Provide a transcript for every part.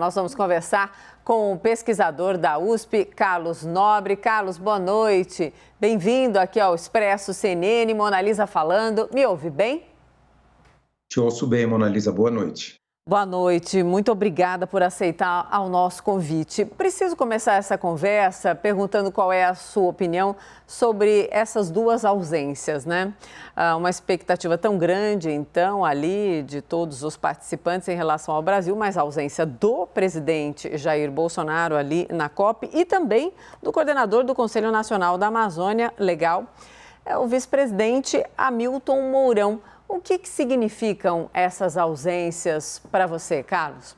Nós vamos conversar com o pesquisador da USP, Carlos Nobre. Carlos, boa noite. Bem-vindo aqui ao Expresso CNN, Mona Lisa falando. Me ouve bem? Te ouço bem, Mona Lisa. Boa noite. Boa noite, muito obrigada por aceitar ao nosso convite. Preciso começar essa conversa perguntando qual é a sua opinião sobre essas duas ausências, né? Uma expectativa tão grande, então, ali de todos os participantes em relação ao Brasil, mas a ausência do presidente Jair Bolsonaro ali na COP e também do coordenador do Conselho Nacional da Amazônia Legal, o vice-presidente Hamilton Mourão. O que significam essas ausências para você, Carlos?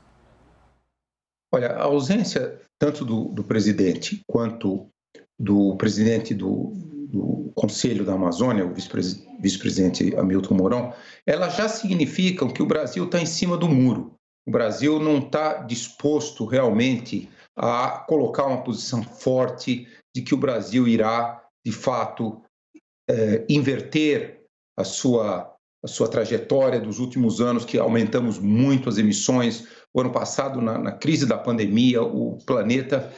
Olha, a ausência tanto do presidente quanto do presidente do Conselho da Amazônia, o vice-presidente Hamilton Mourão, elas já significam que o Brasil está em cima do muro. O Brasil não está disposto realmente a colocar uma posição forte de que o Brasil irá, de fato, inverter a sua trajetória dos últimos anos, que aumentamos muito as emissões. O ano passado, na crise da pandemia, o planeta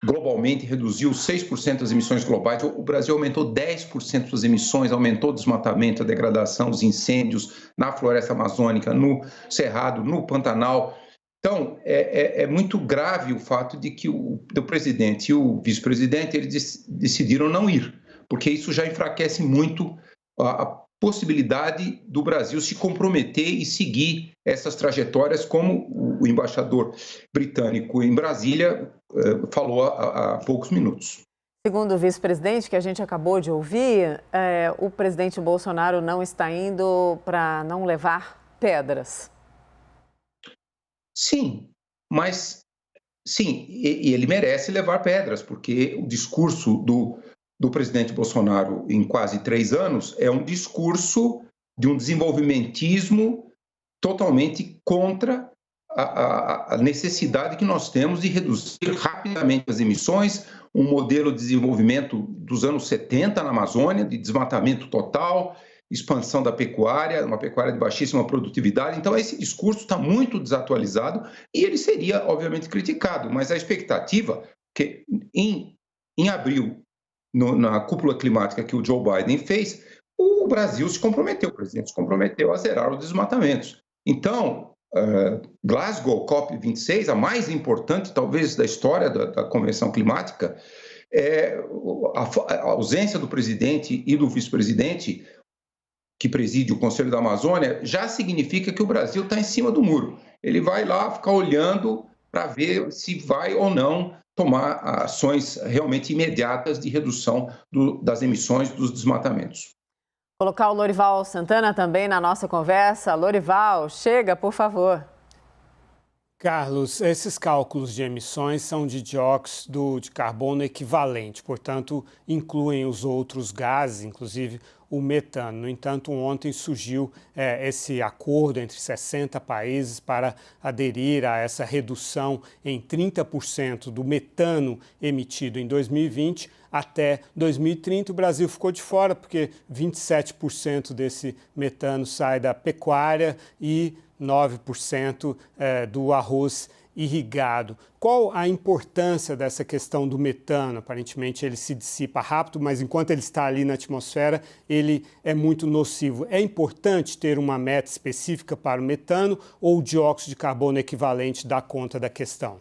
globalmente reduziu 6% das emissões globais. O Brasil aumentou 10% das emissões, aumentou o desmatamento, a degradação, os incêndios na floresta amazônica, no Cerrado, no Pantanal. Então, é muito grave o fato de que o presidente e o vice-presidente eles decidiram não ir, porque isso já enfraquece muito a possibilidade do Brasil se comprometer e seguir essas trajetórias, como o embaixador britânico em Brasília falou há poucos minutos. Segundo o vice-presidente, que a gente acabou de ouvir, o presidente Bolsonaro não está indo para não levar pedras. Sim, mas sim, e ele merece levar pedras, porque o discurso do presidente Bolsonaro em quase 3 anos é um discurso de um desenvolvimentismo totalmente contra a necessidade que nós temos de reduzir rapidamente as emissões, um modelo de desenvolvimento dos anos 70 na Amazônia, de desmatamento total, expansão da pecuária, uma pecuária de baixíssima produtividade. Então, esse discurso está muito desatualizado e ele seria, obviamente, criticado, mas a expectativa que em abril, na cúpula climática que o Joe Biden fez, o Brasil se comprometeu, o presidente se comprometeu a zerar os desmatamentos. Então, Glasgow, COP26, a mais importante, talvez, da história da Convenção Climática, a ausência do presidente e do vice-presidente, que preside o Conselho da Amazônia, já significa que o Brasil está em cima do muro. Ele vai lá ficar olhando para ver se vai ou não tomar ações realmente imediatas de redução das emissões dos desmatamentos. Colocar o Lorival Santana também na nossa conversa. Lorival, chega, por favor. Carlos, esses cálculos de emissões são de dióxido de carbono equivalente, portanto, incluem os outros gases, inclusive o metano. No entanto, ontem surgiu esse acordo entre 60 países para aderir a essa redução em 30% do metano emitido em 2020 até 2030. O Brasil ficou de fora porque 27% desse metano sai da pecuária e 9% do arroz irrigado. Qual a importância dessa questão do metano? Aparentemente ele se dissipa rápido, mas enquanto ele está ali na atmosfera, ele é muito nocivo. É importante ter uma meta específica para o metano ou o dióxido de carbono equivalente dá conta da questão?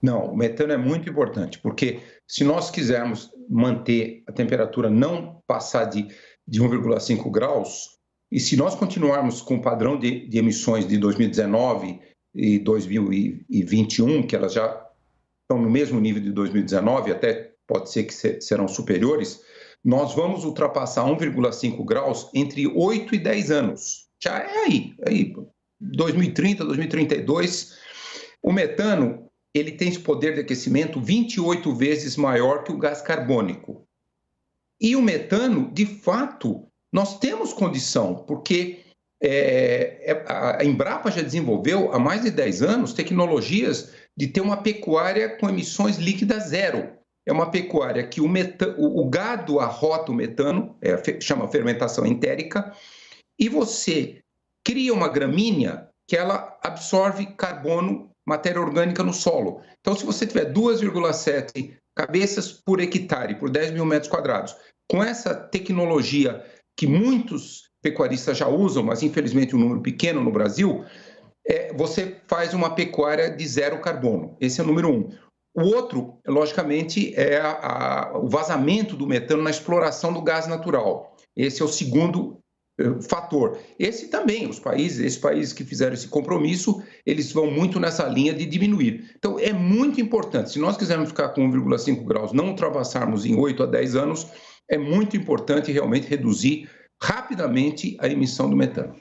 Não, o metano é muito importante, porque se nós quisermos manter a temperatura não passar de 1,5 graus, e se nós continuarmos com o padrão de emissões de 2019 e 2021, que elas já estão no mesmo nível de 2019, até pode ser que serão superiores, nós vamos ultrapassar 1,5 graus entre 8 e 10 anos. Já é aí 2030, 2032. O metano, ele tem esse poder de aquecimento 28 vezes maior que o gás carbônico. E o metano, de fato, nós temos condição, porque a Embrapa já desenvolveu há mais de 10 anos tecnologias de ter uma pecuária com emissões líquidas zero. É uma pecuária que o gado arrota o metano, chama fermentação entérica, e você cria uma gramínea que ela absorve carbono matéria orgânica no solo. Então, se você tiver 2,7 cabeças por hectare, por 10 mil metros quadrados, com essa tecnologia que muitos pecuaristas já usam, mas infelizmente um número pequeno no Brasil, você faz uma pecuária de zero carbono. Esse é o número um. O outro, logicamente, é o vazamento do metano na exploração do gás natural. Esse é o segundo fator. Esse também, esses países que fizeram esse compromisso, eles vão muito nessa linha de diminuir. Então, é muito importante, se nós quisermos ficar com 1,5 graus, não ultrapassarmos em 8 a 10 anos, é muito importante realmente reduzir rapidamente a emissão do metano.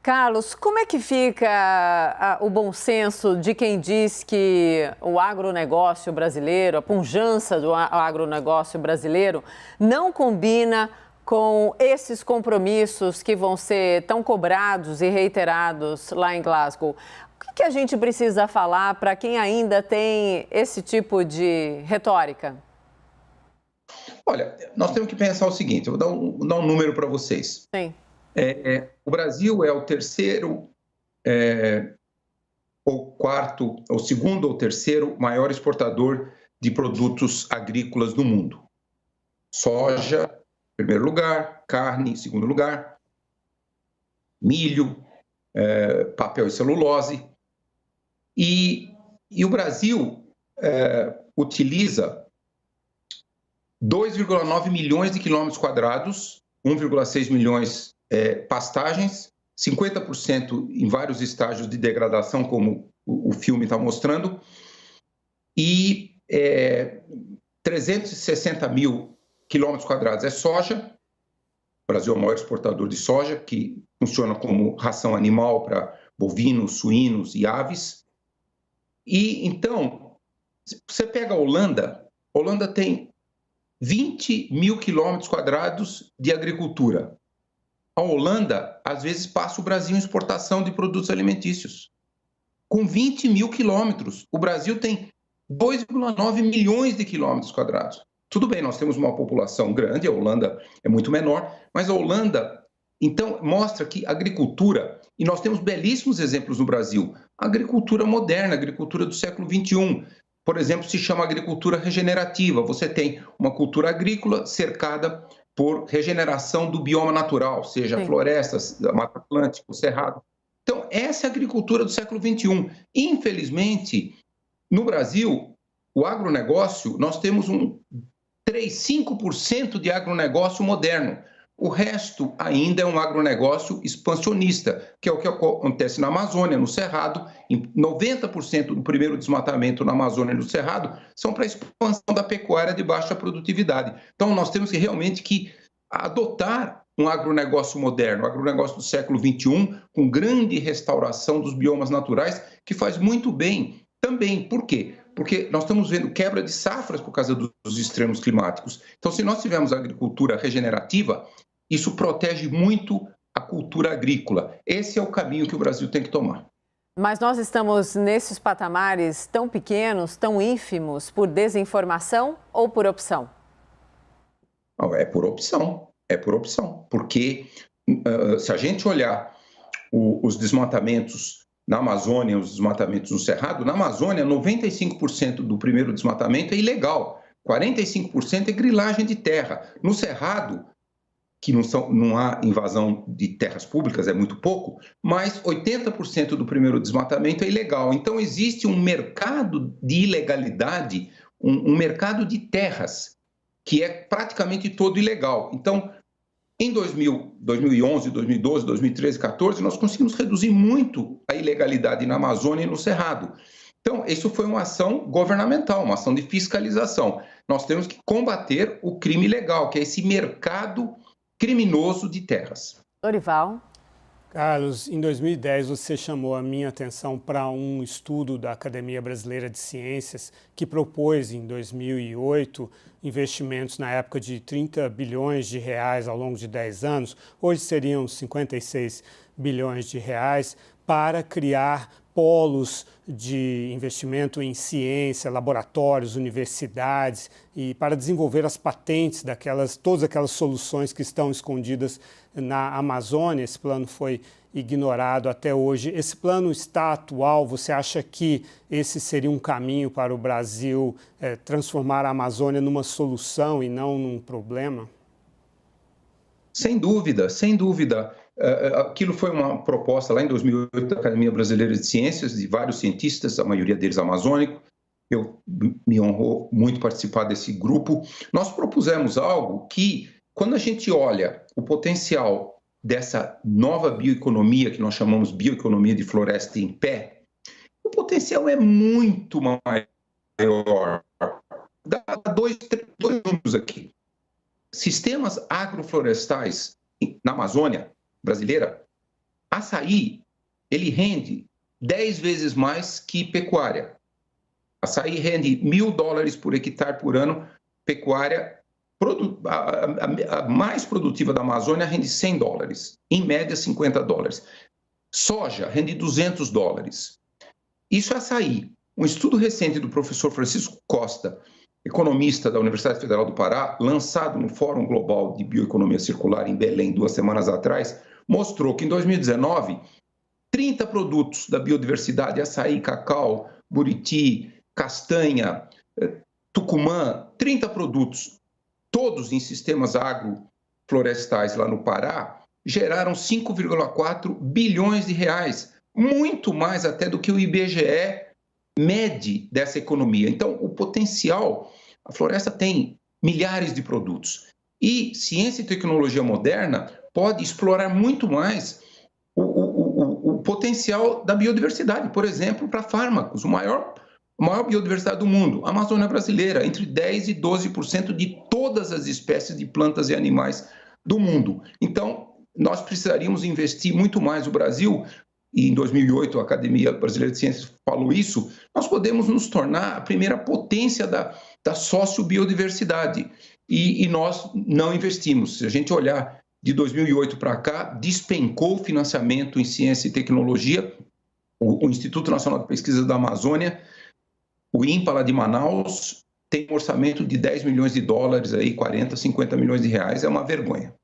Carlos, como é que fica o bom senso de quem diz que o agronegócio brasileiro, a pujança do agronegócio brasileiro, não combina com esses compromissos que vão ser tão cobrados e reiterados lá em Glasgow? O que a gente precisa falar para quem ainda tem esse tipo de retórica? Olha, nós temos que pensar o seguinte, eu vou dar um número para vocês. Sim. O Brasil é o terceiro, ou quarto, ou segundo ou terceiro maior exportador de produtos agrícolas do mundo. Soja, em primeiro lugar, carne, em segundo lugar, milho, papel e celulose. E o Brasil utiliza 2,9 milhões de quilômetros quadrados, 1,6 milhões pastagens, 50% em vários estágios de degradação, como o filme está mostrando, e 360 mil quilômetros quadrados é soja. O Brasil é o maior exportador de soja, que funciona como ração animal para bovinos, suínos e aves. E então, se você pega a Holanda tem 20 mil quilômetros quadrados de agricultura. A Holanda, às vezes, passa o Brasil em exportação de produtos alimentícios. Com 20 mil quilômetros, o Brasil tem 2,9 milhões de quilômetros quadrados. Tudo bem, nós temos uma população grande, a Holanda é muito menor, mas a Holanda, então, mostra que a agricultura, e nós temos belíssimos exemplos no Brasil, a agricultura moderna, a agricultura do século XXI, por exemplo, se chama agricultura regenerativa. Você tem uma cultura agrícola cercada por regeneração do bioma natural, seja Sim. florestas, Mata Atlântica, o Cerrado. Então, essa é a agricultura do século XXI. Infelizmente, no Brasil, o agronegócio, nós temos 5% de agronegócio moderno. O resto ainda é um agronegócio expansionista, que é o que acontece na Amazônia, no Cerrado. 90% do primeiro desmatamento na Amazônia e no Cerrado são para a expansão da pecuária de baixa produtividade. Então, nós temos que realmente adotar um agronegócio moderno, um agronegócio do século XXI, com grande restauração dos biomas naturais, que faz muito bem também. Por quê? Porque nós estamos vendo quebra de safras por causa dos extremos climáticos. Então, se nós tivermos agricultura regenerativa, isso protege muito a cultura agrícola. Esse é o caminho que o Brasil tem que tomar. Mas nós estamos nesses patamares tão pequenos, tão ínfimos, por desinformação ou por opção? É por opção, porque se a gente olhar os desmatamentos na Amazônia, os desmatamentos no Cerrado, na Amazônia 95% do primeiro desmatamento é ilegal, 45% é grilagem de terra. No Cerrado, que não há invasão de terras públicas, é muito pouco, mas 80% do primeiro desmatamento é ilegal. Então, existe um mercado de ilegalidade, um mercado de terras, que é praticamente todo ilegal. Então, em 2011, 2012, 2013, 2014, nós conseguimos reduzir muito a ilegalidade na Amazônia e no Cerrado. Então, isso foi uma ação governamental, uma ação de fiscalização. Nós temos que combater o crime ilegal, que é esse mercado criminoso de terras. Dorival. Carlos, em 2010 você chamou a minha atenção para um estudo da Academia Brasileira de Ciências que propôs em 2008 investimentos na época de 30 bilhões de reais ao longo de 10 anos, hoje seriam 56 bilhões de reais, para criar polos de investimento em ciência, laboratórios, universidades e para desenvolver as patentes todas aquelas soluções que estão escondidas na Amazônia. Esse plano foi ignorado até hoje. Esse plano está atual? Você acha que esse seria um caminho para o Brasil transformar a Amazônia numa solução e não num problema? Sem dúvida, sem dúvida. Aquilo foi uma proposta lá em 2008 da Academia Brasileira de Ciências, de vários cientistas, a maioria deles amazônicos. Me honrou muito participar desse grupo. Nós propusemos algo que, quando a gente olha o potencial dessa nova bioeconomia, que nós chamamos bioeconomia de floresta em pé, o potencial é muito maior. Dá dois números aqui. Sistemas agroflorestais na Amazônia brasileira, açaí, ele rende 10 vezes mais que pecuária. Açaí rende $1.000 por hectare por ano, pecuária, a mais produtiva da Amazônia rende $100, em média $50. Soja rende $200. Isso é açaí. Um estudo recente do professor Francisco Costa, economista da Universidade Federal do Pará, lançado no Fórum Global de Bioeconomia Circular em Belém 2 semanas atrás, mostrou que em 2019, 30 produtos da biodiversidade, açaí, cacau, buriti, castanha, tucumã, 30 produtos, todos em sistemas agroflorestais lá no Pará, geraram 5,4 bilhões de reais, muito mais até do que o IBGE mede dessa economia. Então, o potencial, a floresta tem milhares de produtos. E ciência e tecnologia moderna pode explorar muito mais o potencial da biodiversidade, por exemplo, para fármacos. A maior biodiversidade do mundo, a Amazônia brasileira, entre 10% e 12% de todas as espécies de plantas e animais do mundo. Então, nós precisaríamos investir muito mais. O Brasil, e em 2008 a Academia Brasileira de Ciências falou isso, nós podemos nos tornar a primeira potência da sociobiodiversidade. E nós não investimos. Se a gente olhar de 2008 para cá, despencou o financiamento em ciência e tecnologia. O Instituto Nacional de Pesquisa da Amazônia, o INPA lá de Manaus, tem um orçamento de $10 milhões, aí 40, 50 milhões de reais, é uma vergonha.